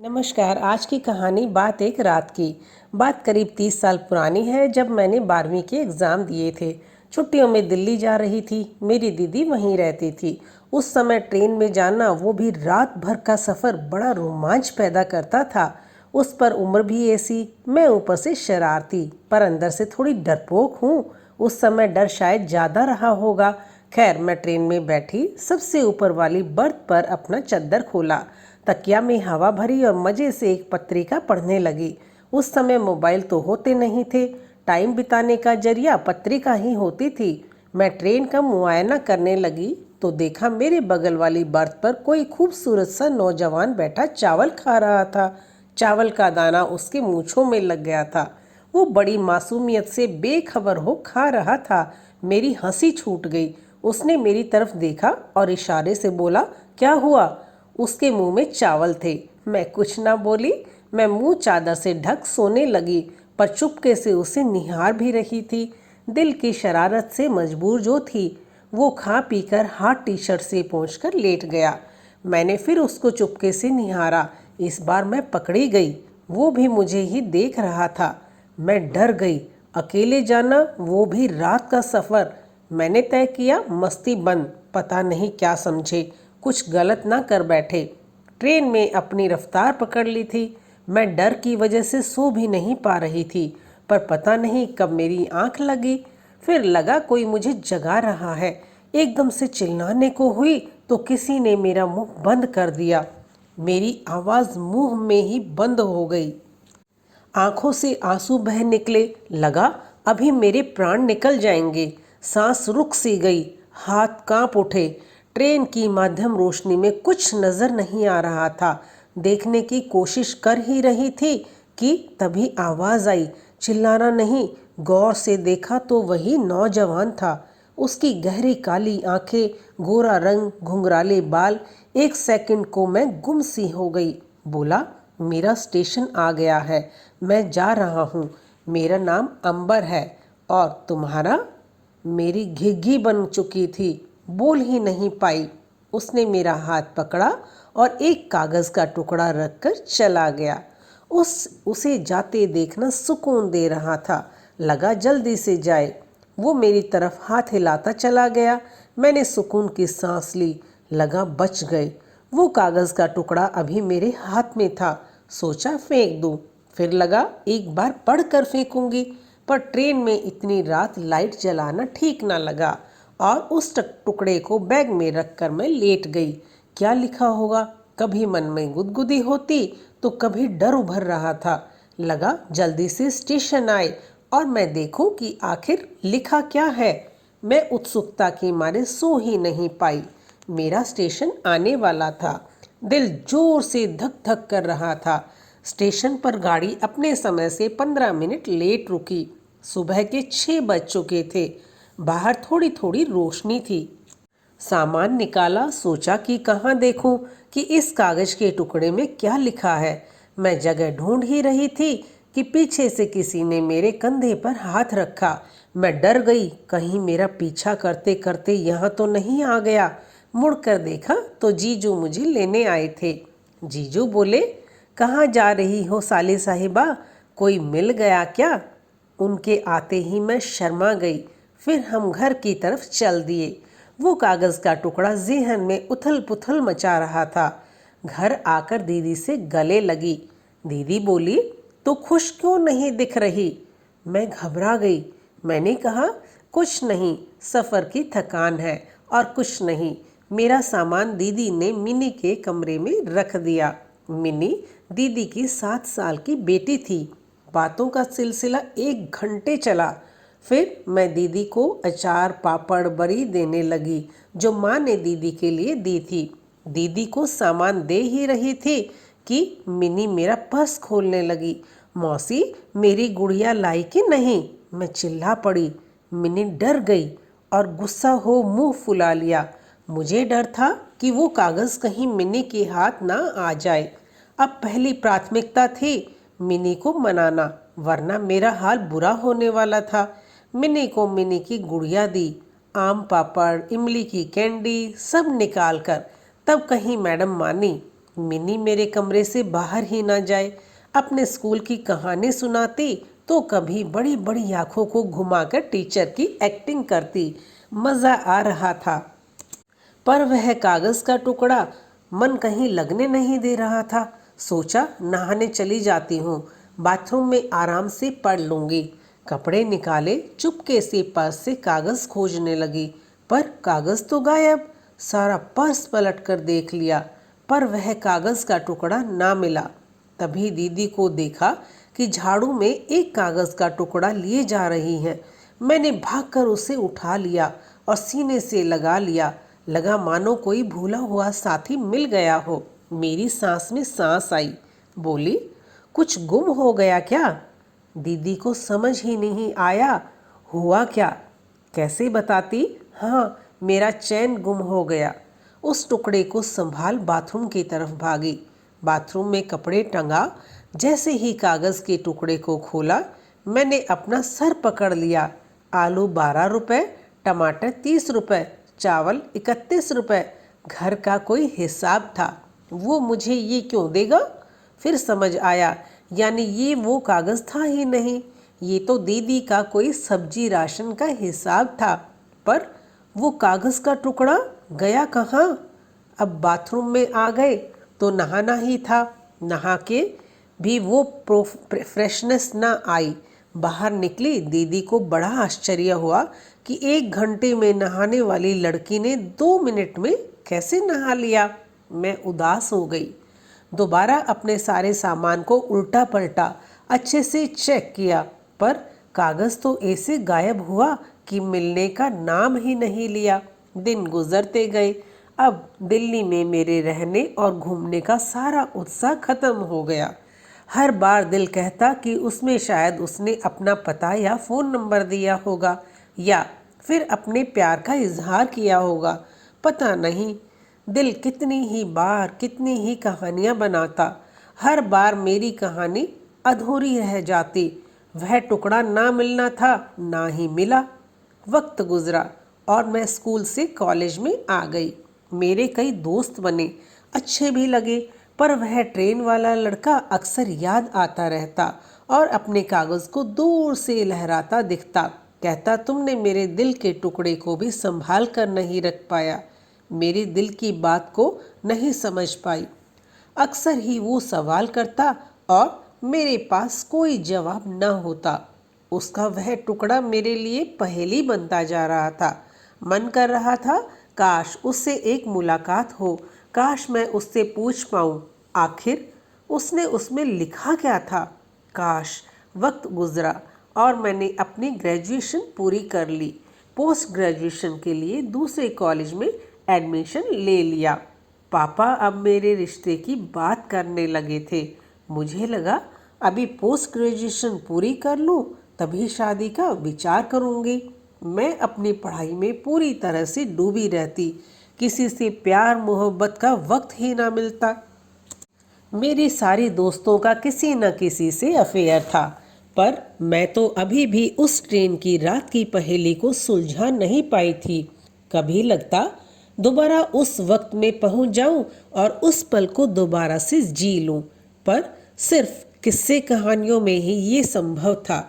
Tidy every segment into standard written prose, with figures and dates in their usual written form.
नमस्कार। आज की कहानी बात एक रात की। बात करीब 30 साल पुरानी है, जब मैंने 12वीं के एग्ज़ाम दिए थे। छुट्टियों में दिल्ली जा रही थी। मेरी दीदी वहीं रहती थी। उस समय ट्रेन में जाना, वो भी रात भर का सफ़र, बड़ा रोमांच पैदा करता था। उस पर उम्र भी ऐसी, मैं ऊपर से शरारती पर अंदर से थोड़ी डरपोक हूँ। उस समय डर शायद ज़्यादा रहा होगा। खैर, मैं ट्रेन में बैठी, सबसे ऊपर वाली बर्थ पर अपना चद्दर खोला, तकिया में हवा भरी और मज़े से एक पत्रिका पढ़ने लगी। उस समय मोबाइल तो होते नहीं थे। टाइम बिताने का जरिया पत्रिका ही होती थी। मैं ट्रेन का मुआयना करने लगी तो देखा मेरे बगल वाली बर्थ पर कोई खूबसूरत सा नौजवान बैठा चावल खा रहा था। चावल का दाना उसके मूँछों में लग गया था। वो बड़ी मासूमियत से बेखबर हो खा रहा था। मेरी हंसी छूट गई। उसने मेरी तरफ देखा और इशारे से बोला, क्या हुआ? उसके मुंह में चावल थे। मैं कुछ ना बोली। मैं मुंह चादर से ढक सोने लगी, पर चुपके से उसे निहार भी रही थी। दिल की शरारत से मजबूर जो थी, वो खा पीकर हाथ टी शर्ट से पोंछकर लेट गया। मैंने फिर उसको चुपके से निहारा। इस बार मैं पकड़ी गई। वो भी मुझे ही देख रहा था। मैं डर गई। अकेले जाना, वो भी रात का सफ़र। मैंने तय किया, मस्ती बंद। पता नहीं क्या समझे, कुछ गलत ना कर बैठे। ट्रेन में अपनी रफ्तार पकड़ ली थी। मैं डर की वजह से सो भी नहीं पा रही थी, पर पता नहीं कब मेरी आंख लगी। फिर लगा कोई मुझे जगा रहा है। एकदम से चिल्लाने को हुई तो किसी ने मेरा मुंह बंद कर दिया। मेरी आवाज़ मुंह में ही बंद हो गई। आंखों से आंसू बह निकले। लगा अभी मेरे प्राण निकल जाएंगे। सांस रुक सी गई। हाथ कांप उठे। ट्रेन की माध्यम रोशनी में कुछ नजर नहीं आ रहा था। देखने की कोशिश कर ही रही थी कि तभी आवाज आई। चिल्लाना नहीं। गौर से देखा तो वही नौजवान था। उसकी गहरी काली आंखें, गोरा रंग, घुंघराले बाल। एक सेकंड को मैं गुम सी हो गई। बोला, मेरा स्टेशन आ गया है। मैं जा रहा हूँ। मेरा नाम अंबर है। और तुम्हारा? मेरी घिघी बन चुकी थी। बोल ही नहीं पाई। उसने मेरा हाथ पकड़ा और एक कागज़ का टुकड़ा रखकर चला गया। उसे जाते देखना सुकून दे रहा था। लगा जल्दी से जाए। वो मेरी तरफ हाथ हिलाता चला गया। मैंने सुकून की सांस ली। लगा बच गए। वो कागज़ का टुकड़ा अभी मेरे हाथ में था। सोचा फेंक दूं। फिर लगा एक बार पढ़ कर फेंकूंगी, पर ट्रेन में इतनी रात लाइट जलाना ठीक ना लगा और उस टुकड़े को बैग में रखकर मैं लेट गई। क्या लिखा होगा? कभी मन में गुदगुदी होती तो कभी डर उभर रहा था। लगा जल्दी से स्टेशन आए और मैं देखूं कि आखिर लिखा क्या है। मैं उत्सुकता के मारे सो ही नहीं पाई। मेरा स्टेशन आने वाला था। दिल जोर से धक धक कर रहा था। स्टेशन पर गाड़ी अपने समय से 15 मिनट लेट रुकी। सुबह के 6 बज चुके थे। बाहर थोड़ी थोड़ी रोशनी थी। सामान निकाला। सोचा कि कहाँ देखूं कि इस कागज के टुकड़े में क्या लिखा है। मैं जगह ढूंढ ही रही थी कि पीछे से किसी ने मेरे कंधे पर हाथ रखा। मैं डर गई, कहीं मेरा पीछा करते करते यहाँ तो नहीं आ गया। मुड़कर देखा तो जीजू मुझे लेने आए थे। जीजू बोले, कहाँ जा रही हो साले साहिबा? कोई मिल गया क्या? उनके आते ही मैं शर्मा गई। फिर हम घर की तरफ चल दिए। वो कागज़ का टुकड़ा ज़हन में उथल पुथल मचा रहा था। घर आकर दीदी से गले लगी। दीदी बोली, तो खुश क्यों नहीं दिख रही? मैं घबरा गई। मैंने कहा, कुछ नहीं, सफ़र की थकान है और कुछ नहीं। मेरा सामान दीदी ने मिनी के कमरे में रख दिया। मिनी दीदी की 7 साल की बेटी थी। बातों का सिलसिला 1 घंटे चला। फिर मैं दीदी को अचार, पापड़, बड़ी देने लगी जो माँ ने दीदी के लिए दी थी। दीदी को सामान दे ही रही थी कि मिनी मेरा पर्स खोलने लगी। मौसी, मेरी गुड़िया लाई कि नहीं? मैं चिल्ला पड़ी। मिनी डर गई और गुस्सा हो मुंह फुला लिया। मुझे डर था कि वो कागज़ कहीं मिनी के हाथ ना आ जाए। अब पहली प्राथमिकता थी मिनी को मनाना, वरना मेरा हाल बुरा होने वाला था। मिनी को मिनी की गुड़िया दी, आम पापड़, इमली की कैंडी सब निकाल कर। तब कहीं मैडम मानी। मिनी मेरे कमरे से बाहर ही ना जाए, अपने स्कूल की कहानी सुनाती तो कभी बड़ी बड़ी आंखों को घुमाकर टीचर की एक्टिंग करती। मज़ा आ रहा था। पर वह कागज़ का टुकड़ा मन कहीं लगने नहीं दे रहा था। सोचा नहाने चली जाती हूँ, बाथरूम में आराम से पढ़ लूँगी। कपड़े निकाले, चुपके से पर्स से कागज़ खोजने लगी, पर कागज़ तो गायब। सारा पर्स पलट कर देख लिया, पर वह कागज़ का टुकड़ा ना मिला। तभी दीदी को देखा कि झाड़ू में एक कागज़ का टुकड़ा लिए जा रही हैं। मैंने भागकर उसे उठा लिया और सीने से लगा लिया। लगा मानो कोई भूला हुआ साथी मिल गया हो। मेरी सांस में सांस आई। बोली, कुछ गुम हो गया क्या? दीदी को समझ ही नहीं आया। हुआ क्या? कैसे बताती? हाँ, मेरा चैन गुम हो गया। उस टुकड़े को संभाल बाथरूम की तरफ भागी। बाथरूम में कपड़े टंगा। जैसे ही कागज़ के टुकड़े को खोला, मैंने अपना सर पकड़ लिया। आलू 12 रुपये, टमाटर 30 रुपये, चावल 31 रुपये। घर का कोई हिसाब था। वो मुझे ये क्यों देगा? फिर समझ आया, यानी ये वो कागज़ था ही नहीं, ये तो दीदी का कोई सब्जी राशन का हिसाब था। पर वो कागज़ का टुकड़ा गया कहाँ? अब बाथरूम में आ गए तो नहाना ही था। नहा के भी वो फ्रेशनेस ना आई। बाहर निकली, दीदी को बड़ा आश्चर्य हुआ कि 1 घंटे में नहाने वाली लड़की ने 2 मिनट में कैसे नहा लिया। मैं उदास हो गई। दोबारा अपने सारे सामान को उल्टा पलटा, अच्छे से चेक किया, पर कागज़ तो ऐसे गायब हुआ कि मिलने का नाम ही नहीं लिया। दिन गुजरते गए। अब दिल्ली में मेरे रहने और घूमने का सारा उत्साह खत्म हो गया। हर बार दिल कहता कि उसमें शायद उसने अपना पता या फ़ोन नंबर दिया होगा, या फिर अपने प्यार का इजहार किया होगा। पता नहीं दिल कितनी ही बार कितनी ही कहानियाँ बनाता। हर बार मेरी कहानी अधूरी रह जाती। वह टुकड़ा ना मिलना था, ना ही मिला। वक्त गुजरा और मैं स्कूल से कॉलेज में आ गई। मेरे कई दोस्त बने, अच्छे भी लगे, पर वह ट्रेन वाला लड़का अक्सर याद आता रहता और अपने कागज़ को दूर से लहराता दिखता। कहता, तुमने मेरे दिल के टुकड़े को भी संभाल कर नहीं रख पाया, मेरे दिल की बात को नहीं समझ पाई। अक्सर ही वो सवाल करता और मेरे पास कोई जवाब न होता। उसका वह टुकड़ा मेरे लिए पहेली बनता जा रहा था। मन कर रहा था काश उससे एक मुलाकात हो, काश मैं उससे पूछ पाऊँ आखिर उसने उसमें लिखा क्या था। काश। वक्त गुजरा और मैंने अपनी ग्रेजुएशन पूरी कर ली। पोस्ट ग्रेजुएशन के लिए दूसरे कॉलेज में एडमिशन ले लिया। पापा अब मेरे रिश्ते की बात करने लगे थे। मुझे लगा अभी पोस्ट ग्रेजुएशन पूरी कर लूँ तभी शादी का विचार करूँगी। मैं अपनी पढ़ाई में पूरी तरह से डूबी रहती। किसी से प्यार मोहब्बत का वक्त ही ना मिलता। मेरी सारी दोस्तों का किसी न किसी से अफेयर था, पर मैं तो अभी भी उस ट्रेन की रात की पहेली को सुलझा नहीं पाई थी। कभी लगता दोबारा उस वक्त में पहुंच जाऊं और उस पल को दोबारा से जी लूं, पर सिर्फ किस्से कहानियों में ही ये संभव था।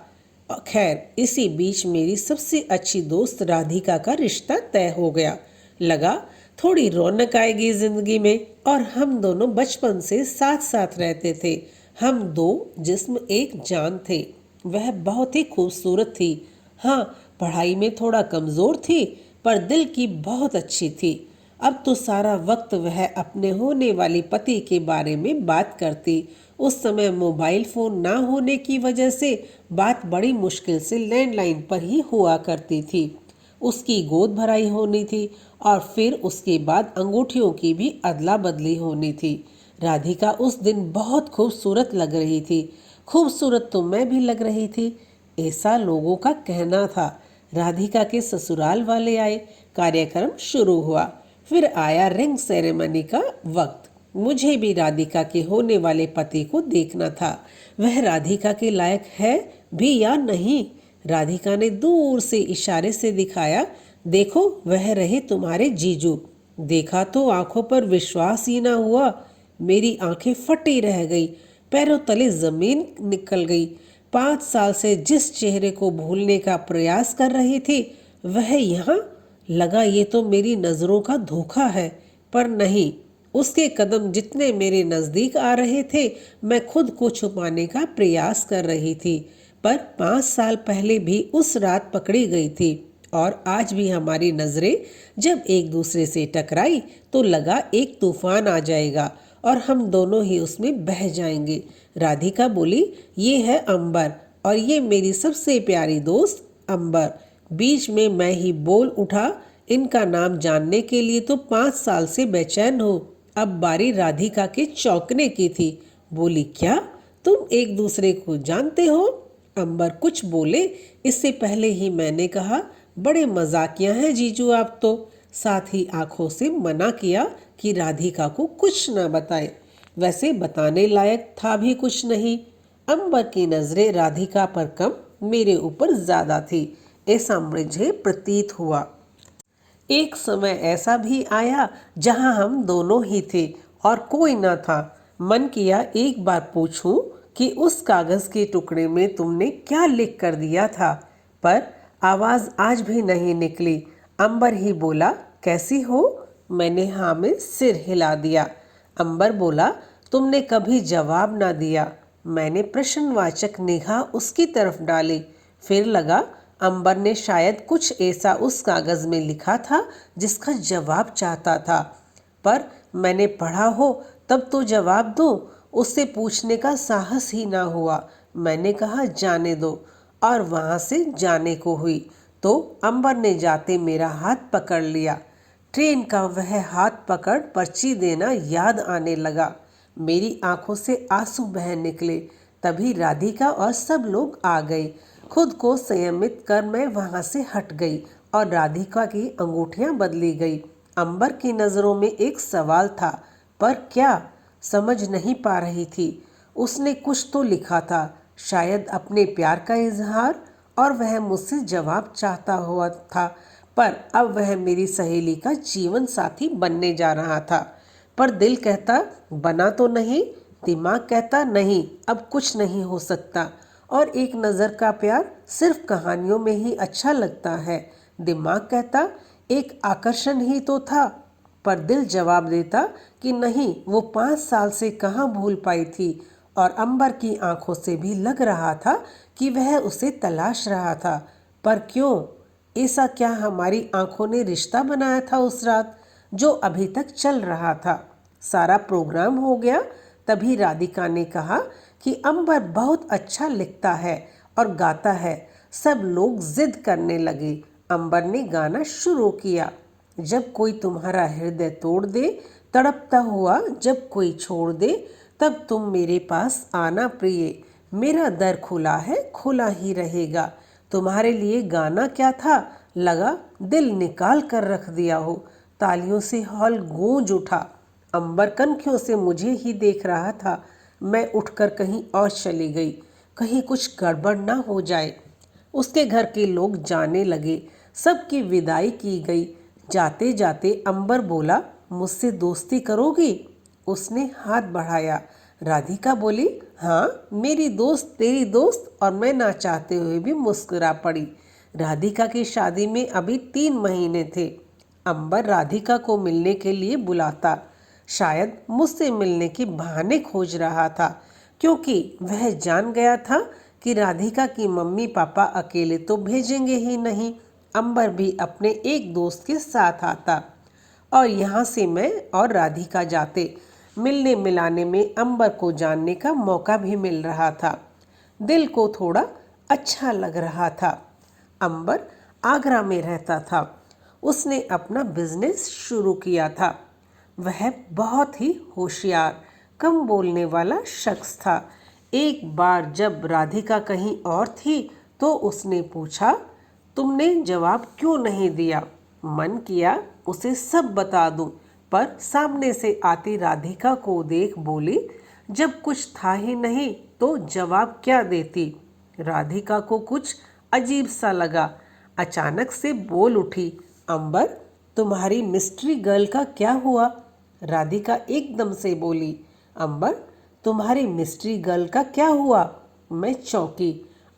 खैर, इसी बीच मेरी सबसे अच्छी दोस्त राधिका का रिश्ता तय हो गया। लगा थोड़ी रौनक आएगी जिंदगी में, और हम दोनों बचपन से साथ साथ रहते थे। हम दो जिस्म एक जान थे। वह बहुत ही खूबसूरत थी। हाँ, पढ़ाई में थोड़ा कमज़ोर थी, पर दिल की बहुत अच्छी थी। अब तो सारा वक्त वह अपने होने वाली पति के बारे में बात करती। उस समय मोबाइल फ़ोन ना होने की वजह से बात बड़ी मुश्किल से लैंडलाइन पर ही हुआ करती थी। उसकी गोद भराई होनी थी और फिर उसके बाद अंगूठियों की भी अदला बदली होनी थी। राधिका उस दिन बहुत खूबसूरत लग रही थी। खूबसूरत तो मैं भी लग रही थी, ऐसा लोगों का कहना था। राधिका के ससुराल वाले आए, कार्यक्रम शुरू हुआ। फिर आया रिंग सेरेमनी का वक्त। मुझे भी राधिका के होने वाले पति को देखना था। वह राधिका के लायक है भी या नहीं? राधिका ने दूर से इशारे से दिखाया, देखो वह रहे तुम्हारे जीजू। देखा तो आंखों पर विश्वास ही ना हुआ। मेरी आंखें फटी रह गई, पैरों तले जमीन निकल गई। 5 साल से जिस चेहरे को भूलने का प्रयास कर रही थी वह यहाँ लगा। ये तो मेरी नजरों का धोखा है, पर नहीं। उसके कदम जितने मेरे नजदीक आ रहे थे मैं खुद को छुपाने का प्रयास कर रही थी। पर 5 साल पहले भी उस रात पकड़ी गई थी और आज भी हमारी नजरें जब एक दूसरे से टकराई तो लगा एक तूफान आ जाएगा और हम दोनों ही उसमें बह जाएंगे। राधिका बोली, ये है अंबर और ये मेरी सबसे प्यारी दोस्त अंबर। बीच में मैं ही बोल उठा, इनका नाम जानने के लिए तो 5 साल से बेचैन हो। अब बारी राधिका के चौंकने की थी। बोली, क्या तुम एक दूसरे को जानते हो? अंबर कुछ बोले इससे पहले ही मैंने कहा, बड़े मजाकिया हैं जीजू आप तो। साथ ही आंखों से मना किया कि राधिका को कुछ न बताए। वैसे बताने लायक था भी कुछ नहीं। अंबर की नजरें राधिका पर कम, मेरे ऊपर ज्यादा थी, ऐसा मुझे प्रतीत हुआ। एक समय ऐसा भी आया जहां हम दोनों ही थे और कोई न था। मन किया एक बार पूछूं कि उस कागज के टुकड़े में तुमने क्या लिख कर दिया था, पर आवाज आज भी नहीं निकली। अंबर ही बोला, कैसी हो? मैंने हाँ में सिर हिला दिया। अंबर बोला, तुमने कभी जवाब ना दिया। मैंने प्रश्नवाचक निगाह उसकी तरफ डाली। फिर लगा अंबर ने शायद कुछ ऐसा उस कागज में लिखा था जिसका जवाब चाहता था, पर मैंने पढ़ा हो तब तो जवाब दो। उससे पूछने का साहस ही ना हुआ। मैंने कहा, जाने दो, और वहां से जाने को हुई तो अंबर ने जाते मेरा हाथ पकड़ लिया। ट्रेन का वह हाथ पकड़ पर्ची देना याद आने लगा। मेरी आंखों से आंसू बह निकले। तभी राधिका और सब लोग आ गए। खुद को संयमित कर मैं वहां से हट गई और राधिका की अंगूठियां बदली गई। अंबर की नजरों में एक सवाल था, पर क्या, समझ नहीं पा रही थी। उसने कुछ तो लिखा था, शायद अपने प्यार का इजहार, और वह मुझसे जवाब चाहता हुआ था। पर अब वह मेरी सहेली का जीवन साथी बनने जा रहा था। पर दिल कहता बना तो नहीं, दिमाग कहता नहीं, अब कुछ नहीं हो सकता। और एक नज़र का प्यार सिर्फ कहानियों में ही अच्छा लगता है। दिमाग कहता एक आकर्षण ही तो था, पर दिल जवाब देता कि नहीं, वो 5 साल से कहाँ भूल पाई थी। और अंबर की आंखों से भी लग रहा था कि वह उसे तलाश रहा था। पर क्यों? ऐसा क्या हमारी आंखों ने रिश्ता बनाया था उस रात, जो अभी तक चल रहा था? सारा प्रोग्राम हो गया। तभी राधिका ने कहा कि अंबर बहुत अच्छा लिखता है और गाता है। सब लोग जिद करने लगे। अंबर ने गाना शुरू किया, जब कोई तुम्हारा हृदय तोड़ दे, तड़पता हुआ जब कोई छोड़ दे, तब तुम मेरे पास आना प्रिय। मेरा दर खुला है, खुला ही रहेगा। तुम्हारे लिए गाना क्या था, लगा दिल निकाल कर रख दिया हो। तालियों से हॉल गूंज उठा। अंबर कनखियों से मुझे ही देख रहा था। मैं उठकर कहीं और चली गई, कहीं कुछ गड़बड़ ना हो जाए। उसके घर के लोग जाने लगे। सबकी विदाई की गई। जाते जाते अंबर बोला, मुझसे दोस्ती करोगी? उसने हाथ बढ़ाया। राधिका बोली, हाँ, मेरी दोस्त तेरी दोस्त। और मैं ना चाहते हुए भी मुस्कुरा पड़ी। राधिका की शादी में अभी 3 महीने थे। अंबर राधिका को मिलने के लिए बुलाता, शायद मुझसे मिलने के बहाने खोज रहा था, क्योंकि वह जान गया था कि राधिका की मम्मी पापा अकेले तो भेजेंगे ही नहीं। अंबर भी अपने एक दोस्त के साथ आता और यहाँ से मैं और राधिका जाते। मिलने मिलाने में अंबर को जानने का मौका भी मिल रहा था। दिल को थोड़ा अच्छा लग रहा था। अंबर आगरा में रहता था। उसने अपना बिजनेस शुरू किया था। वह बहुत ही होशियार, कम बोलने वाला शख्स था। एक बार जब राधिका कहीं और थी तो उसने पूछा, तुमने जवाब क्यों नहीं दिया? मन किया उसे सब बता दूं, पर सामने से आती राधिका को देख बोली, जब कुछ था ही नहीं तो जवाब क्या देती? राधिका को कुछ अजीब सा लगा। अचानक से बोल उठी, अंबर, तुम्हारी मिस्ट्री गर्ल का क्या हुआ? राधिका एकदम से बोली, अंबर, तुम्हारी मिस्ट्री गर्ल का क्या हुआ? मैं चौंकी,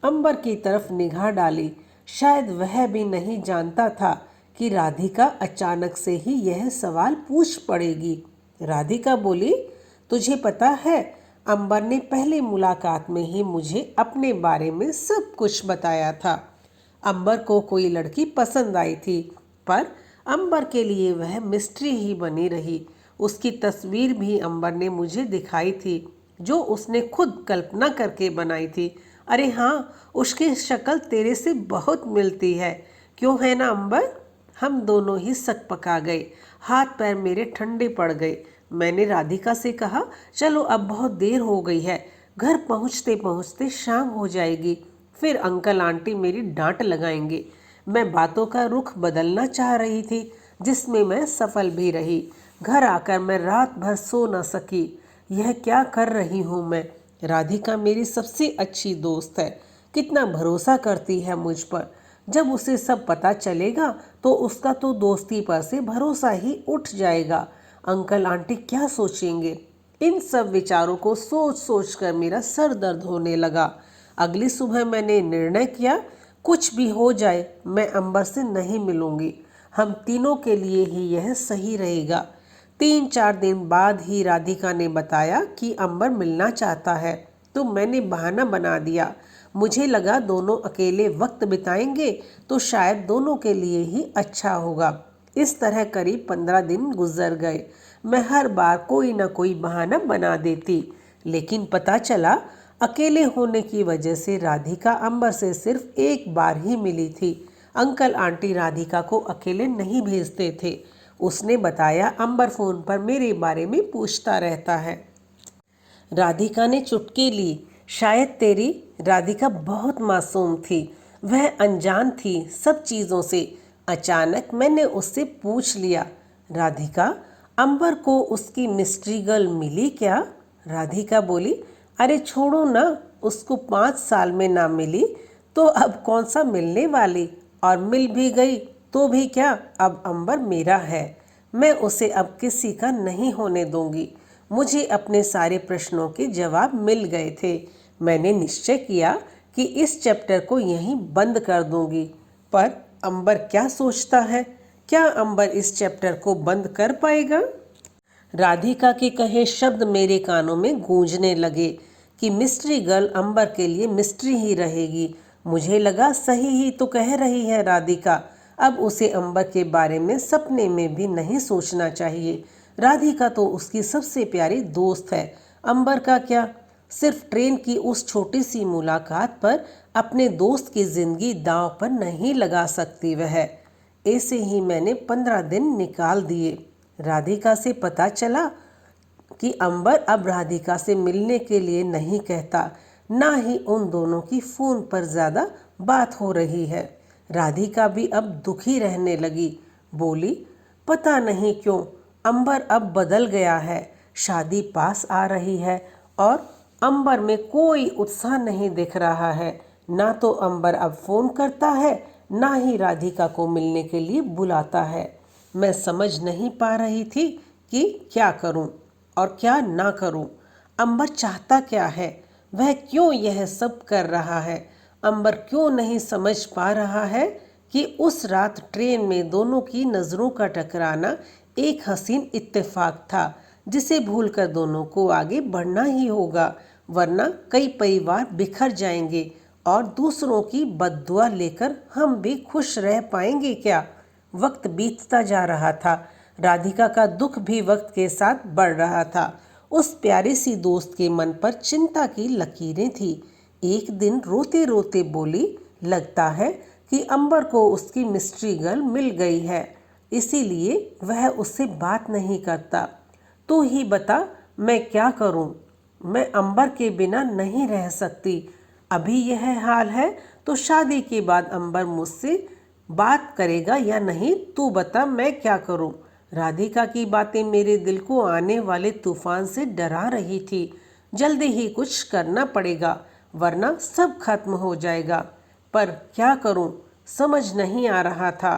अंबर की तरफ निगाह डाली। शायद वह भी नहीं जानता था कि राधिका अचानक से ही यह सवाल पूछ पड़ेगी। राधिका बोली, तुझे पता है, अंबर ने पहली मुलाकात में ही मुझे अपने बारे में सब कुछ बताया था। अंबर को कोई लड़की पसंद आई थी, पर अंबर के लिए वह मिस्ट्री ही बनी रही। उसकी तस्वीर भी अंबर ने मुझे दिखाई थी, जो उसने खुद कल्पना करके बनाई थी। अरे हाँ, उसकी शक्ल तेरे से बहुत मिलती है, क्यों है ना अंबर? हम दोनों ही सकपका गए, हाथ पैर मेरे ठंडे पड़ गए। मैंने राधिका से कहा, चलो अब बहुत देर हो गई है, घर पहुंचते पहुंचते शाम हो जाएगी, फिर अंकल आंटी मेरी डांट लगाएंगे। मैं बातों का रुख बदलना चाह रही थी, जिसमें मैं सफल भी रही। घर आकर मैं रात भर सो न सकी। यह क्या कर रही हूँ मैं? राधिका मेरी सबसे अच्छी दोस्त है, कितना भरोसा करती है मुझ पर। जब उसे सब पता चलेगा तो उसका तो दोस्ती पर से भरोसा ही उठ जाएगा। अंकल आंटी क्या सोचेंगे? इन सब विचारों को सोच सोच कर मेरा सर दर्द होने लगा। अगली सुबह मैंने निर्णय किया, कुछ भी हो जाए मैं अंबर से नहीं मिलूंगी। हम तीनों के लिए ही यह सही रहेगा। 3-4 दिन बाद ही राधिका ने बताया कि अंबर मिलना चाहता है, तो मैंने बहाना बना दिया। मुझे लगा दोनों अकेले वक्त बिताएंगे तो शायद दोनों के लिए ही अच्छा होगा। इस तरह करीब 15 दिन गुजर गए। मैं हर बार कोई ना कोई बहाना बना देती, लेकिन पता चला अकेले होने की वजह से राधिका अंबर से सिर्फ एक बार ही मिली थी। अंकल आंटी राधिका को अकेले नहीं भेजते थे। उसने बताया, अंबर फ़ोन पर मेरे बारे में पूछता रहता है। राधिका ने चुटकी ली। शायद तेरी राधिका बहुत मासूम थी, वह अनजान थी सब चीज़ों से। अचानक मैंने उससे पूछ लिया, राधिका, अंबर को उसकी मिस्ट्री गर्ल मिली क्या? राधिका बोली, अरे छोड़ो ना, उसको 5 साल में ना मिली तो अब कौन सा मिलने वाली, और मिल भी गई तो भी क्या, अब अंबर मेरा है। मैं उसे अब किसी का नहीं होने दूंगी। मुझे अपने सारे प्रश्नों के जवाब मिल गए थे। मैंने निश्चय किया कि इस चैप्टर को यहीं बंद कर दूंगी। पर अंबर क्या सोचता है? क्या अंबर इस चैप्टर को बंद कर पाएगा? राधिका के कहे शब्द मेरे कानों में गूंजने लगे कि मिस्ट्री गर्ल अंबर के लिए मिस्ट्री ही रहेगी। मुझे लगा सही ही तो कह रही है राधिका। अब उसे अंबर के बारे में सपने में भी नहीं सोचना चाहिए। राधिका तो उसकी सबसे प्यारी दोस्त है। अंबर का क्या? सिर्फ ट्रेन की उस छोटी सी मुलाकात पर अपने दोस्त की जिंदगी दांव पर नहीं लगा सकती वह। ऐसे ही मैंने 15 दिन निकाल दिए। राधिका से पता चला कि अंबर अब राधिका से मिलने के लिए नहीं कहता, ना ही उन दोनों की फ़ोन पर ज़्यादा बात हो रही है। राधिका भी अब दुखी रहने लगी। बोली, पता नहीं क्यों अंबर अब बदल गया है। शादी पास आ रही है और अंबर में कोई उत्साह नहीं दिख रहा है। ना तो अंबर अब फ़ोन करता है, ना ही राधिका को मिलने के लिए बुलाता है। मैं समझ नहीं पा रही थी कि क्या करूं और क्या ना करूं। अंबर चाहता क्या है? वह क्यों यह सब कर रहा है? अंबर क्यों नहीं समझ पा रहा है कि उस रात ट्रेन में दोनों की नज़रों का टकराना एक हसीन इत्तेफाक था, जिसे भूलकर दोनों को आगे बढ़ना ही होगा, वरना कई परिवार बिखर जाएंगे और दूसरों की बद्दुआ लेकर हम भी खुश रह पाएंगे क्या? वक्त बीतता जा रहा था। राधिका का दुख भी वक्त के साथ बढ़ रहा था। उस प्यारी सी दोस्त के मन पर चिंता की लकीरें थी। एक दिन रोते रोते बोली, लगता है कि अंबर को उसकी मिस्ट्री गर्ल मिल गई है, इसीलिए वह उससे बात नहीं करता। तू ही बता, मैं क्या करूं? मैं अंबर के बिना नहीं रह सकती। अभी यह हाल है तो शादी के बाद अंबर मुझसे बात करेगा या नहीं, तू बता, मैं क्या करूं? राधिका की बातें मेरे दिल को आने वाले तूफान से डरा रही थी। जल्दी ही कुछ करना पड़ेगा, वरना सब खत्म हो जाएगा। पर क्या करूं, समझ नहीं आ रहा था।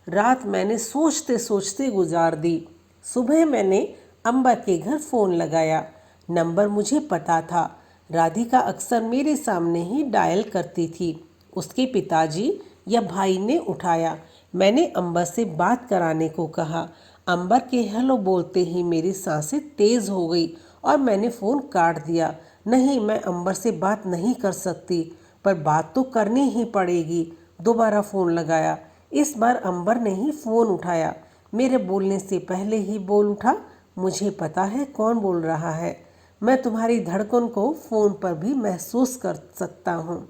रात मैंने सोचते सोचते गुजार दी। सुबह मैंने अंबर के घर फ़ोन लगाया। नंबर मुझे पता था। राधिका अक्सर मेरे सामने ही डायल करती थी। उसके पिताजी या भाई ने उठाया। मैंने अंबर से बात कराने को कहा। अंबर के हेलो बोलते ही मेरी सांसें तेज हो गई और मैंने फ़ोन काट दिया। नहीं, मैं अंबर से बात नहीं कर सकती, पर बात तो करनी ही पड़ेगी। दोबारा फ़ोन लगाया। इस बार अंबर ने ही फ़ोन उठाया। मेरे बोलने से पहले ही बोल उठा, मुझे पता है कौन बोल रहा है। मैं तुम्हारी धड़कन को फ़ोन पर भी महसूस कर सकता हूँ।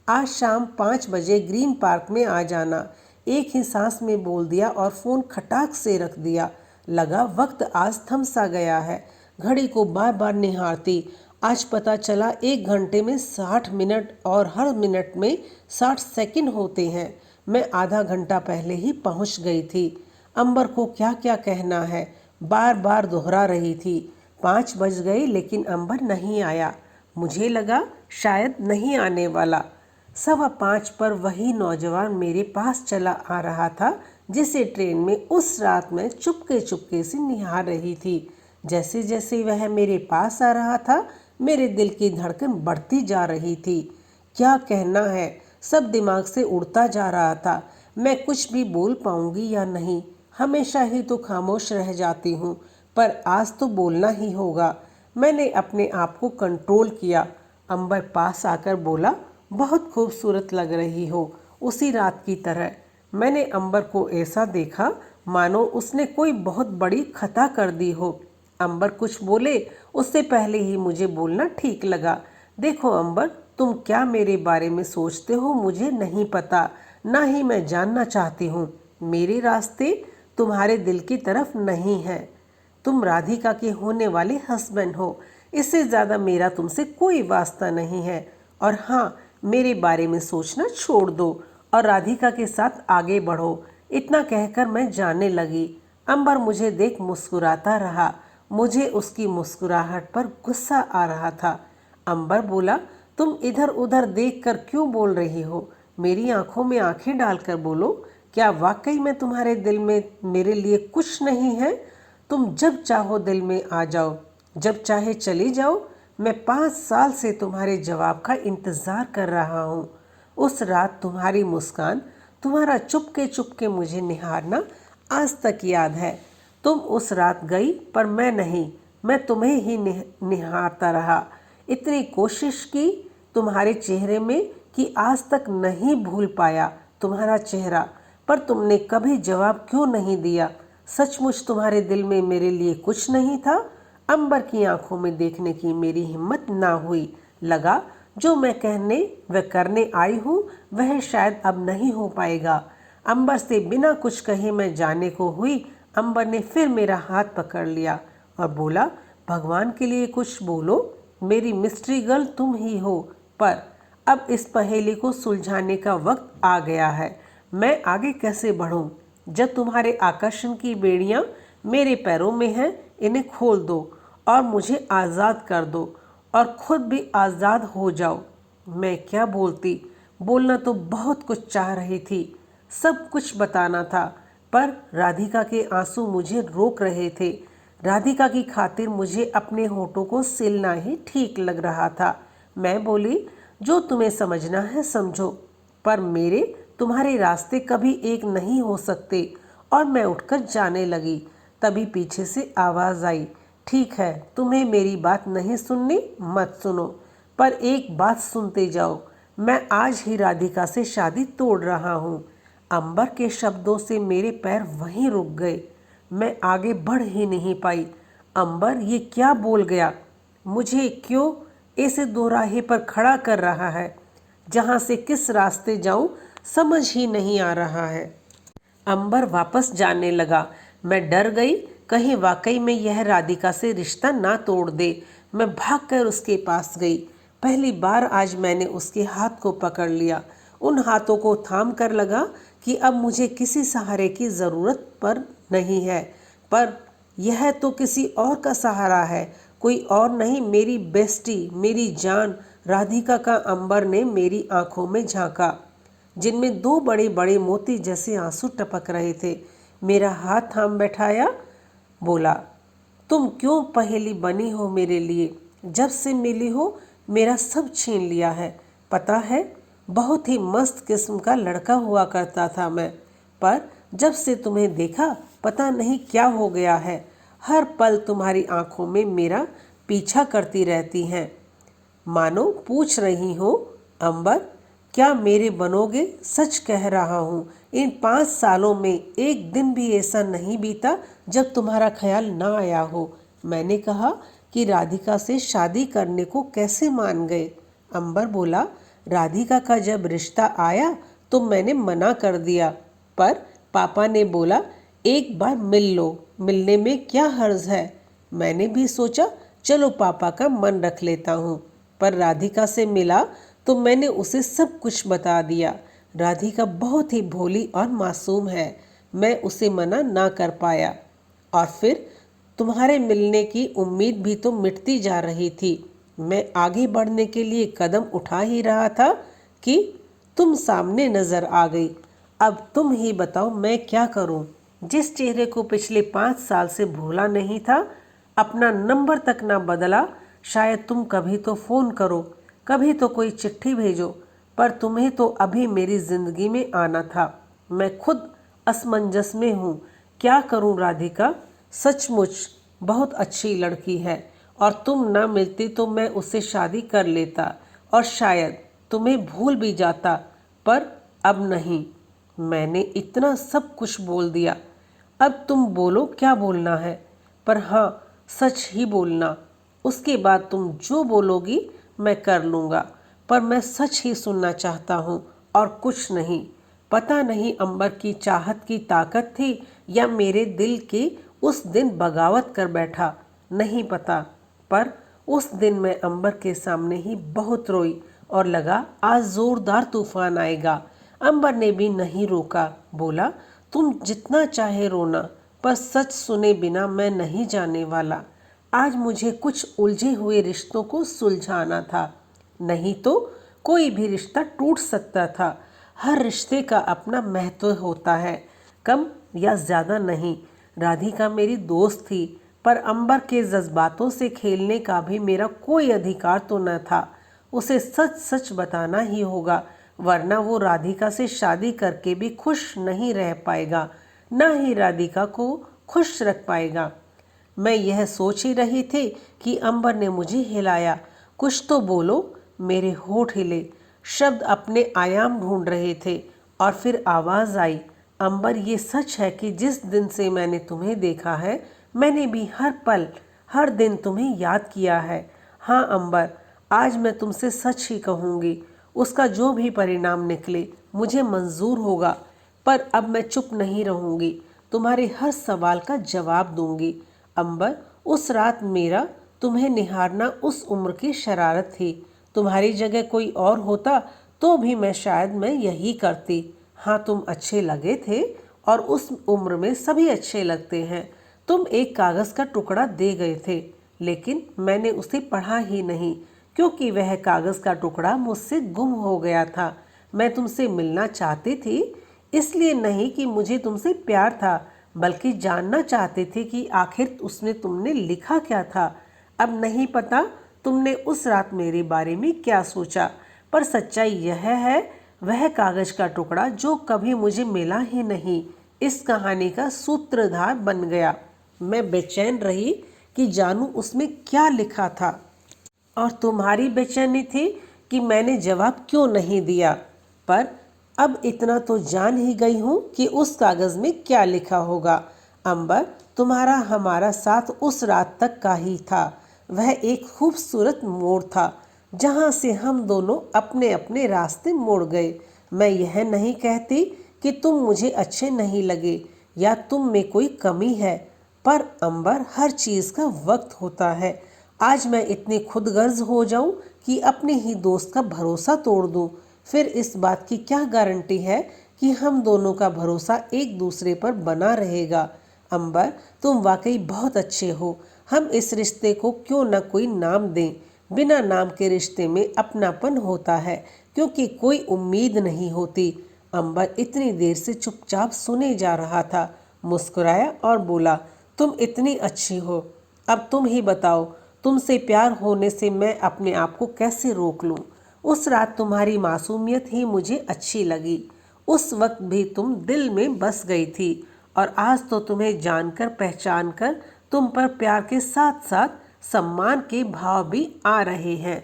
आज शाम 5 बजे ग्रीन पार्क में आ जाना। एक ही सांस में बोल दिया और फ़ोन खटाक से रख दिया। लगा वक्त आज थम सा गया है। घड़ी को बार बार निहारती आज पता चला 1 घंटे में 60 मिनट और हर मिनट में 60 सेकंड होते हैं। मैं आधा घंटा पहले ही पहुंच गई थी। अंबर को क्या क्या कहना है बार बार दोहरा रही थी। 5 बज गए लेकिन अंबर नहीं आया। मुझे लगा शायद नहीं आने वाला। 5:15 पर वही नौजवान मेरे पास चला आ रहा था जिसे ट्रेन में उस रात में चुपके चुपके से निहार रही थी। जैसे जैसे वह मेरे पास आ रहा था मेरे दिल की धड़कन बढ़ती जा रही थी। क्या कहना है सब दिमाग से उड़ता जा रहा था। मैं कुछ भी बोल पाऊंगी या नहीं। हमेशा ही तो खामोश रह जाती हूँ, पर आज तो बोलना ही होगा। मैंने अपने आप को कंट्रोल किया। अंबर पास आकर बोला, बहुत खूबसूरत लग रही हो, उसी रात की तरह। मैंने अंबर को ऐसा देखा मानो उसने कोई बहुत बड़ी खता कर दी हो। अंबर कुछ बोले उससे पहले ही मुझे बोलना ठीक लगा। देखो अंबर, तुम क्या मेरे बारे में सोचते हो मुझे नहीं पता, ना ही मैं जानना चाहती हूँ। मेरे रास्ते तुम्हारे दिल की तरफ नहीं है। तुम राधिका के होने वाले हस्बैंड हो। इससे ज़्यादा मेरा तुमसे कोई वास्ता नहीं है। और हाँ, मेरे बारे में सोचना छोड़ दो और राधिका के साथ आगे बढ़ो। इतना कहकर मैं जाने लगी। अंबर मुझे देख मुस्कुराता रहा। मुझे उसकी मुस्कुराहट पर गुस्सा आ रहा था। अंबर बोला, तुम इधर उधर देखकर क्यों बोल रही हो? मेरी आंखों में आंखें डालकर बोलो। क्या वाकई में तुम्हारे दिल में मेरे लिए कुछ नहीं है? तुम जब चाहो दिल में आ जाओ, जब चाहे चली जाओ। मैं 5 साल से तुम्हारे जवाब का इंतज़ार कर रहा हूँ। उस रात तुम्हारी मुस्कान, तुम्हारा चुपके चुपके मुझे निहारना आज तक याद है। तुम उस रात गई पर मैं नहीं, मैं तुम्हें ही निहारता रहा। इतनी कोशिश की तुम्हारे चेहरे में कि आज तक नहीं भूल पाया तुम्हारा चेहरा, पर तुमने कभी जवाब क्यों नहीं दिया? सचमुच तुम्हारे दिल में मेरे लिए कुछ नहीं था? अंबर की आंखों में देखने की मेरी हिम्मत ना हुई। लगा जो मैं कहने व करने आई हूँ वह शायद अब नहीं हो पाएगा। अंबर से बिना कुछ कहे मैं जाने को हुई। अंबर ने फिर मेरा हाथ पकड़ लिया और बोला, भगवान के लिए कुछ बोलो। मेरी मिस्ट्री गर्ल तुम ही हो, पर अब इस पहेली को सुलझाने का वक्त आ गया है। मैं आगे कैसे बढ़ूं? जब तुम्हारे आकर्षण की बेड़ियां मेरे पैरों में हैं, इन्हें खोल दो और मुझे आज़ाद कर दो और खुद भी आज़ाद हो जाओ। मैं क्या बोलती? बोलना तो बहुत कुछ चाह रही थी, सब कुछ बताना था, पर राधिका के आंसू मुझे रोक रहे थे। राधिका की खातिर मुझे अपने होठों को सिलना ही ठीक लग रहा था। मैं बोली, जो तुम्हें समझना है समझो, पर मेरे तुम्हारे रास्ते कभी एक नहीं हो सकते। और मैं उठकर जाने लगी। तभी पीछे से आवाज़ आई, ठीक है, तुम्हें मेरी बात नहीं सुननी, मत सुनो, पर एक बात सुनते जाओ। मैं आज ही राधिका से शादी तोड़ रहा हूँ। अंबर के शब्दों से मेरे पैर वहीं रुक गए। मैं आगे बढ़ ही नहीं पाई। अंबर ये क्या बोल गया? मुझे क्यों ऐसे दोराहे पर खड़ा कर रहा है? जहाँ से किस रास्ते जाऊँ समझ ही नहीं आ रहा है। अंबर वापस जाने लगा। मैं डर गई, कहीं वाकई में यह राधिका से रिश्ता ना तोड़ दे। मैं भागकर उसके पास गई। पहली बार आज मैंने उसके हाथ को पकड़ लिया। उन हाथों को थाम कर लगा कि अब मुझे किसी सहारे की ज़रूरत पर नहीं है, पर यह तो किसी और का सहारा है। कोई और नहीं, मेरी बेस्टी, मेरी जान राधिका का। अंबर ने मेरी आंखों में झांका जिनमें 2 बड़े बड़े मोती जैसे आंसू टपक रहे थे। मेरा हाथ थाम बैठाया, बोला, तुम क्यों पहेली बनी हो मेरे लिए? जब से मिली हो मेरा सब छीन लिया है। पता है, बहुत ही मस्त किस्म का लड़का हुआ करता था मैं, पर जब से तुम्हें देखा पता नहीं क्या हो गया है। हर पल तुम्हारी आंखों में मेरा पीछा करती रहती हैं, मानो पूछ रही हो, अंबर क्या मेरे बनोगे? सच कह रहा हूँ, इन 5 सालों में एक दिन भी ऐसा नहीं बीता जब तुम्हारा ख्याल ना आया हो। मैंने कहा कि राधिका से शादी करने को कैसे मान गए? अंबर बोला, राधिका का जब रिश्ता आया तो मैंने मना कर दिया, पर पापा ने बोला एक बार मिल लो, मिलने में क्या हर्ज है। मैंने भी सोचा चलो पापा का मन रख लेता हूँ, पर राधिका से मिला तो मैंने उसे सब कुछ बता दिया। राधिका बहुत ही भोली और मासूम है, मैं उसे मना ना कर पाया। और फिर तुम्हारे मिलने की उम्मीद भी तो मिटती जा रही थी। मैं आगे बढ़ने के लिए कदम उठा ही रहा था कि तुम सामने नजर आ गई। अब तुम ही बताओ मैं क्या करूं? जिस चेहरे को पिछले 5 साल से भूला नहीं था, अपना नंबर तक ना बदला। शायद तुम कभी तो फ़ोन करो, कभी तो कोई चिट्ठी भेजो, पर तुम्हें तो अभी मेरी ज़िंदगी में आना था। मैं खुद असमंजस में हूँ। क्या करूँ राधिका? सचमुच बहुत अच्छी लड़की है, और तुम ना मिलती तो मैं उससे शादी कर लेता और शायद तुम्हें भूल भी जाता, पर अब नहीं। मैंने इतना सब कुछ बोल दिया, अब तुम बोलो क्या बोलना है, पर हाँ सच ही बोलना। उसके बाद तुम जो बोलोगी मैं कर लूँगा, पर मैं सच ही सुनना चाहता हूँ और कुछ नहीं। पता नहीं अंबर की चाहत की ताकत थी या मेरे दिल के उस दिन बगावत कर बैठा, नहीं पता, पर उस दिन मैं अंबर के सामने ही बहुत रोई और लगा आज जोरदार तूफान आएगा। अंबर ने भी नहीं रोका, बोला तुम जितना चाहे रोना, पर सच सुने बिना मैं नहीं जाने वाला। आज मुझे कुछ उलझे हुए रिश्तों को सुलझाना था, नहीं तो कोई भी रिश्ता टूट सकता था। हर रिश्ते का अपना महत्व होता है, कम या ज़्यादा नहीं। राधिका मेरी दोस्त थी, पर अंबर के जज्बातों से खेलने का भी मेरा कोई अधिकार तो न था। उसे सच सच बताना ही होगा, वरना वो राधिका से शादी करके भी खुश नहीं रह पाएगा, ना ही राधिका को खुश रख पाएगा। मैं यह सोच ही रही थी कि अंबर ने मुझे हिलाया। कुछ तो बोलो। मेरे होठ हिले, शब्द अपने आयाम ढूंढ रहे थे, और फिर आवाज़ आई, अंबर ये सच है कि जिस दिन से मैंने तुम्हें देखा है, मैंने भी हर पल हर दिन तुम्हें याद किया है। हाँ अंबर, आज मैं तुमसे सच ही कहूँगी, उसका जो भी परिणाम निकले मुझे मंजूर होगा, पर अब मैं चुप नहीं रहूँगी, तुम्हारे हर सवाल का जवाब दूंगी। अंबर, उस रात मेरा तुम्हें निहारना उस उम्र की शरारत थी। तुम्हारी जगह कोई और होता तो भी मैं यही करती। हाँ तुम अच्छे लगे थे, और उस उम्र में सभी अच्छे लगते हैं। तुम एक कागज़ का टुकड़ा दे गए थे, लेकिन मैंने उसे पढ़ा ही नहीं, क्योंकि वह कागज़ का टुकड़ा मुझसे गुम हो गया था। मैं तुमसे मिलना चाहती थी, इसलिए नहीं कि मुझे तुमसे प्यार था, बल्कि जानना चाहते थे कि आखिर उसमें तुमने लिखा क्या था। अब नहीं पता तुमने उस रात मेरे बारे में क्या सोचा, पर सच्चाई यह है, वह कागज का टुकड़ा जो कभी मुझे मिला ही नहीं, इस कहानी का सूत्रधार बन गया। मैं बेचैन रही कि जानूं उसमें क्या लिखा था, और तुम्हारी बेचैनी थी कि मैंने जवाब क्यों नहीं दिया। पर अब इतना तो जान ही गई हूँ कि उस कागज़ में क्या लिखा होगा। अंबर, तुम्हारा हमारा साथ उस रात तक का ही था। वह एक खूबसूरत मोड़ था, जहाँ से हम दोनों अपने अपने रास्ते मुड़ गए। मैं यह नहीं कहती कि तुम मुझे अच्छे नहीं लगे या तुम में कोई कमी है, पर अंबर, हर चीज़ का वक्त होता है। आज मैं इतनी खुदगर्ज हो जाऊं कि अपने ही दोस्त का भरोसा तोड़ दूं, फिर इस बात की क्या गारंटी है कि हम दोनों का भरोसा एक दूसरे पर बना रहेगा। अंबर, तुम वाकई बहुत अच्छे हो। हम इस रिश्ते को क्यों न कोई नाम दें। बिना नाम के रिश्ते में अपनापन होता है, क्योंकि कोई उम्मीद नहीं होती। अंबर इतनी देर से चुपचाप सुने जा रहा था, मुस्कुराया और बोला, तुम इतनी अच्छी हो, अब तुम ही बताओ, तुमसे प्यार होने से मैं अपने आप को कैसे रोक लूं? उस रात तुम्हारी मासूमियत ही मुझे अच्छी लगी। उस वक्त भी तुम दिल में बस गई थी, और आज तो तुम्हें जानकर पहचान कर तुम पर प्यार के साथ साथ सम्मान के भाव भी आ रहे हैं।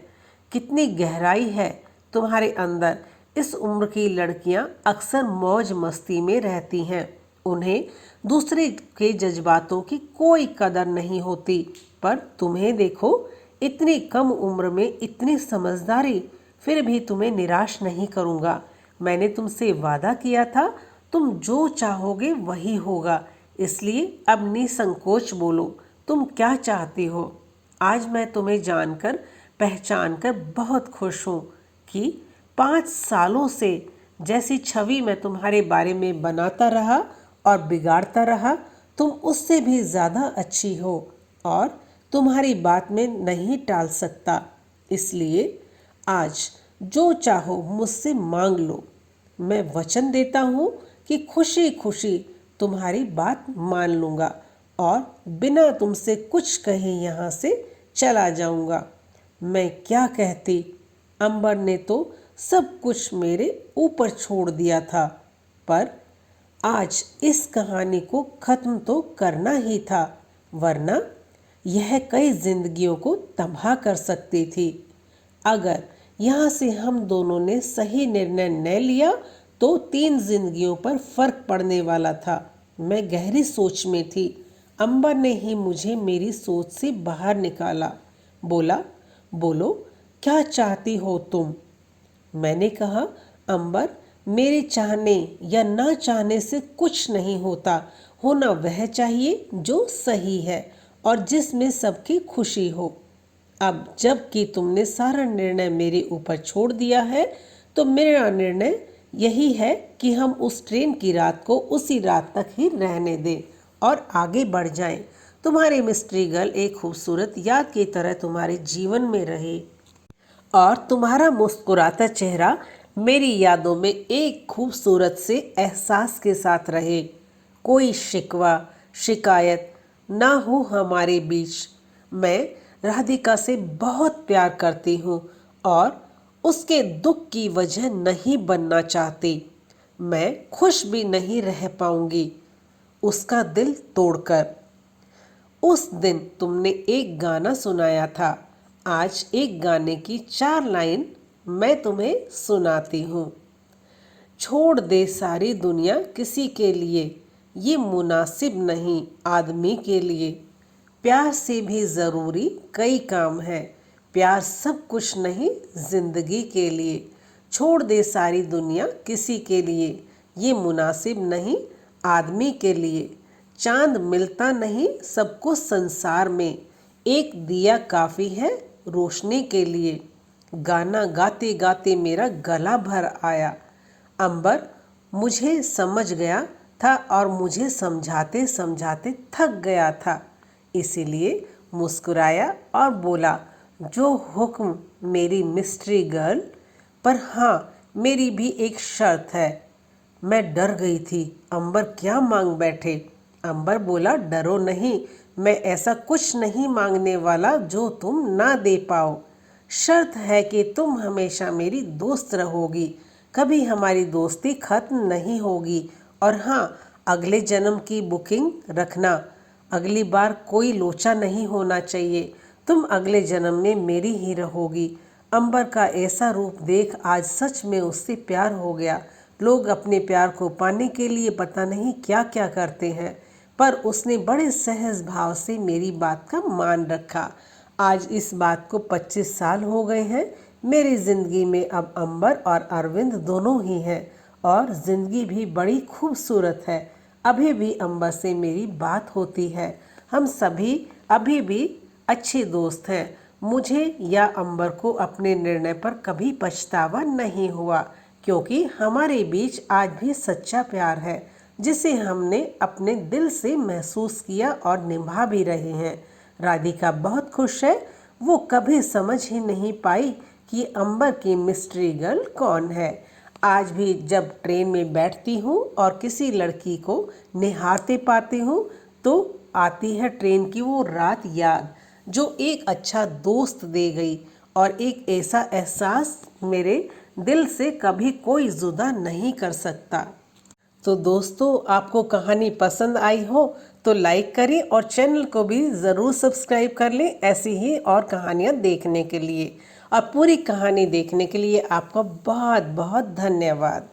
कितनी गहराई है तुम्हारे अंदर। इस उम्र की लड़कियां अक्सर मौज मस्ती में रहती हैं, उन्हें दूसरे के जज्बातों की कोई कदर नहीं होती। पर तुम्हें देखो, इतनी कम उम्र में इतनी समझदारी। फिर भी तुम्हें निराश नहीं करूँगा। मैंने तुमसे वादा किया था, तुम जो चाहोगे वही होगा। इसलिए अब निसंकोच बोलो, तुम क्या चाहती हो? आज मैं तुम्हें जानकर पहचान कर बहुत खुश हूँ कि 5 सालों से जैसी छवि मैं तुम्हारे बारे में बनाता रहा और बिगाड़ता रहा, तुम उससे भी ज़्यादा अच्छी हो और तुम्हारी बात में नहीं टाल सकता। इसलिए आज जो चाहो मुझसे मांग लो। मैं वचन देता हूँ कि खुशी खुशी तुम्हारी बात मान लूँगा और बिना तुमसे कुछ कहे यहाँ से चला जाऊँगा। मैं क्या कहती, अंबर ने तो सब कुछ मेरे ऊपर छोड़ दिया था, पर आज इस कहानी को ख़त्म तो करना ही था, वरना यह कई जिंदगियों को तबाह कर सकती थी। अगर यहाँ से हम दोनों ने सही निर्णय न लिया तो 3 जिंदगियों पर फर्क पड़ने वाला था। मैं गहरी सोच में थी। अंबर ने ही मुझे मेरी सोच से बाहर निकाला। बोला, बोलो, क्या चाहती हो तुम? मैंने कहा, अंबर, मेरे चाहने या ना चाहने से कुछ नहीं होता। होना वह चाहिए जो सही है और जिसमें सबकी खुशी हो। अब जब कि तुमने सारा निर्णय मेरे ऊपर छोड़ दिया है, तो मेरा निर्णय यही है कि हम उस ट्रेन की रात को उसी रात तक ही रहने दें और आगे बढ़ जाएं। तुम्हारी मिस्ट्री गर्ल एक खूबसूरत याद की तरह तुम्हारे जीवन में रहे और तुम्हारा मुस्कुराता चेहरा मेरी यादों में एक खूबसूरत से एहसास के साथ रहे। कोई शिकवा शिकायत ना हो हमारे बीच। मैं राधिका से बहुत प्यार करती हूँ और उसके दुख की वजह नहीं बनना चाहती। मैं खुश भी नहीं रह पाऊंगी उसका दिल तोड़कर। उस दिन तुमने एक गाना सुनाया था, आज एक गाने की 4 लाइन मैं तुम्हें सुनाती हूँ। छोड़ दे सारी दुनिया किसी के लिए, ये मुनासिब नहीं आदमी के लिए। प्यार से भी ज़रूरी कई काम है, प्यार सब कुछ नहीं जिंदगी के लिए। छोड़ दे सारी दुनिया किसी के लिए, ये मुनासिब नहीं आदमी के लिए। चांद मिलता नहीं सबको संसार में, एक दिया काफ़ी है रोशनी के लिए। गाना गाते गाते मेरा गला भर आया। अंबर मुझे समझ गया था और मुझे समझाते समझाते थक गया था, इसीलिए मुस्कुराया और बोला, जो हुक्म मेरी मिस्ट्री गर्ल। पर हाँ, मेरी भी एक शर्त है। मैं डर गई थी, अंबर क्या मांग बैठे। अंबर बोला, डरो नहीं, मैं ऐसा कुछ नहीं मांगने वाला जो तुम ना दे पाओ। शर्त है कि तुम हमेशा मेरी दोस्त रहोगी, कभी हमारी दोस्ती खत्म नहीं होगी। और हाँ, अगले जन्म की बुकिंग रखना, अगली बार कोई लोचा नहीं होना चाहिए। तुम अगले जन्म में मेरी ही रहोगी। अंबर का ऐसा रूप देख आज सच में उससे प्यार हो गया। लोग अपने प्यार को पाने के लिए पता नहीं क्या क्या करते हैं, पर उसने बड़े सहज भाव से मेरी बात का मान रखा। आज इस बात को 25 साल हो गए हैं। मेरी ज़िंदगी में अब अंबर और अरविंद दोनों ही हैं और ज़िंदगी भी बड़ी खूबसूरत है। अभी भी अंबर से मेरी बात होती है। हम सभी अभी भी अच्छे दोस्त हैं। मुझे या अंबर को अपने निर्णय पर कभी पछतावा नहीं हुआ, क्योंकि हमारे बीच आज भी सच्चा प्यार है, जिसे हमने अपने दिल से महसूस किया और निभा भी रहे हैं। राधिका बहुत खुश है। वो कभी समझ ही नहीं पाई कि अंबर की मिस्ट्री गर्ल कौन है। आज भी जब ट्रेन में बैठती हूँ और किसी लड़की को निहारते पाती हूँ तो आती है ट्रेन की वो रात याद, जो एक अच्छा दोस्त दे गई, और एक ऐसा एहसास मेरे दिल से कभी कोई जुदा नहीं कर सकता। तो दोस्तों, आपको कहानी पसंद आई हो तो लाइक करें और चैनल को भी ज़रूर सब्सक्राइब कर लें ऐसी ही और कहानियाँ देखने के लिए। और पूरी कहानी देखने के लिए आपका बहुत बहुत धन्यवाद।